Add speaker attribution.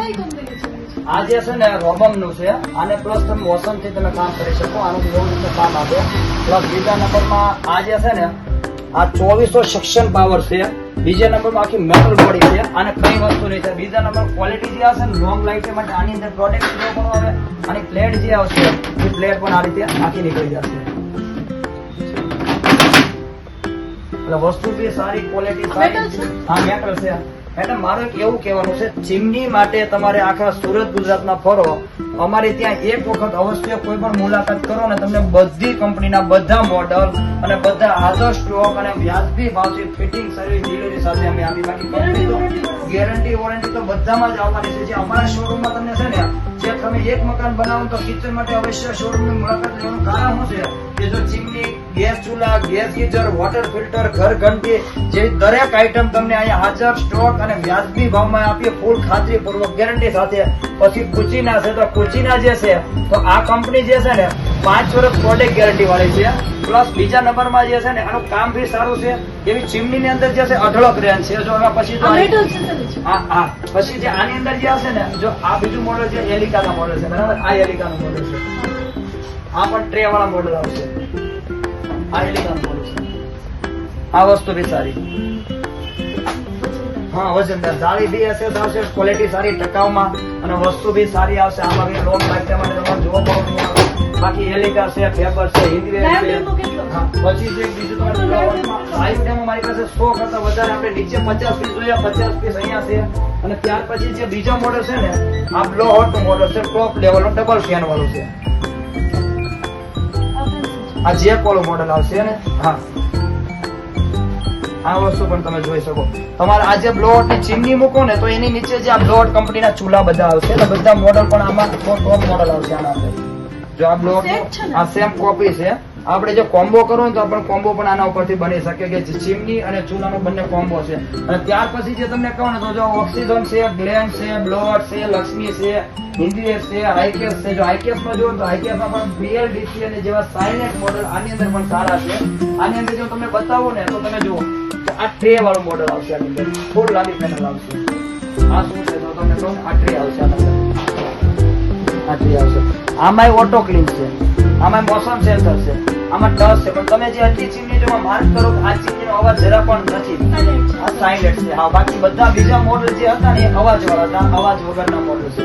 Speaker 1: કઈ કંપની છે?
Speaker 2: આ જે છે ને રોબમ નું છે, આને પ્લસ તમે મોશન થી તમે કામ કરી શકો, આનું એવું કામ આપે. પ્લસ બીજા નંબરમાં આ જે છે ને આ 2400 સેક્શન પાવર છે. બીજા નંબરમાં આખી મેટલ બોડી છે, આને કઈ વસ્તુ નહીં છે. બીજા નંબર ક્વોલિટી જે આવશે ને લોંગ લાઈફ માટે આની અંદર પ્રોટેક્ટ પણ આવે. અને પ્લેટ જે આવશે એ પ્લેટ પણ આ રીતે આખી નીકળી જશે. એટલે વસ્તુ બી સારી ક્વોલિટી સારી. હા મેટલ છે. એટલે મારું એક એવું કહેવાનું છે, ચીમની માટે તમારે આખા સુરત ગુજરાતમાં ફરો, અમારે ત્યાં એક વખત અવશ્ય કોઈ પણ મુલાકાત કરો ને તમને બધી કંપનીના બધા મોડલ અને બધા હાજર સ્ટોક અને વ્યાજબી ભાવથી ફિટિંગ સર્વિસ ડિલિવરી સાથે અમે આપી. બાકી ગેરંટી વોરંટી તો બધામાં જ આવવાની છે. જે અમારા શોરૂમમાં તમને છે ને, જે તમે એક મકાન બનાવો તો કિચન માટે અવશ્ય શોરૂમની મુલાકાત લેવાનું કારણ શું છે કે જો ચીમની, ગેસ ચૂલા, ગેસ ગીઝર, વોટર ફિલ્ટર, ઘર ઘંટી જેવી દરેક આઈટમ તમને અહીંયા હાજર સ્ટોક અને વ્યાજબી ભાવમાં આપીએ, ફૂલ ખાતરીપૂર્વક ગેરંટી સાથે. પછી કુચીના છે તો કુચીના જે છે તો આ કંપની જે છે ને 5 વર્ષ પ્રોડક્ટ ગેરંટી વાળી છે. પ્લસ બીજા નંબરમાં જે છે ને આનું કામ બી સારું છે. એવી ચીમની ની અંદર જે છે અઢળક રેન્જ છે. જો એમાં પછી હા પછી જે આની અંદર જે હશે ને, જો આ બીજું મોડલ છે એલિકા નું મોડલ છે, બરાબર? આ એલિકા નું મોડલ છે. આ પણ ટ્રે વાળા મોડલ આવશે. આ એલિકા નું મોડલ છે. આ વસ્તુ બી સારી. હા વજનદાર જાળી બી હશે, ક્વોલિટી સારી, ટકાઉમાં અને વસ્તુ બી સારી આવશે. આમાં બી લોંગ લાઈફ માટે તમારે જોવા પડવું નહીં આવે. બાકી એલિકા છે, ફેબર છે, હિન્દવેર છે. પછી જે બીજું તમારે લાઈફ ટાઈમ મારી પાસે 100 કરતા વધારે આપણે નીચે 50 પીસ જોયા, 50 પીસ અહીંયા છે. અને ત્યાર પછી જે બીજો મોડલ છે ને, આ બ્લો હોટ નું મોડલ છે, ટોપ લેવલ નું ડબલ ફેન વાળું છે. આ જે કોલો મોડલ આવશે ને, હા આ વસ્તુ પણ તમે જોઈ શકો. તમારે આ જે બ્લોટ ની ચીમની મૂકો ને તો એની નીચે જે આ બ્લોટ કંપનીના ચૂલા બધા આવશે એટલે બધા મોડલ પણ આમાં ટોપ મોડલ આવશે. આના અંદર જો આ બ્લોટ આ સેમ કોપી છે. આપણે જો કોમ્બો કરો ને તો પણ કોમ્બો પણ આના ઉપરથી બની શકે કે ચીમની અને ચૂલાનો બંને કોમ્બો છે. અને ત્યાર પછી જે તમને કહું ને તો જો ઓક્સિજન છે, ગ્લેમ છે, બ્લોટ છે, લક્ષ્મી છે, હિન્દીએસ છે, હાઈકેસ છે. જો હાઈકેસ માં જો તો હાઈકેસ માં પણ BLDC અને જેવા સાઇલેન્ટ મોડલ આની અંદર પણ સારા છે. આની અંદર જો તમને બતાવું ને તો તમે જુઓ આ ટ્રે વાળું મોડલ આવશે. આની અંદર ફૂલ લાંબી પેનલ આવશે. આ શું છે તો તમને કહું, આ ટ્રે આવશે. આ ટ્રે આવશે. આમાં ઓટો ક્લીન છે, આમાં મોશન સેન્સર છે, આમાં ટચ છે. પણ તમે જે હજી ચીમની જો માર્ક કરો આ ચીમનીનો અવાજ જરા પણ નથી, આ સાઇલેન્ટ છે. હા બાકી બધા બીજા મોડલ જે હતા ને એ અવાજ વાળા હતા, અવાજ વગરના મોડલ છે.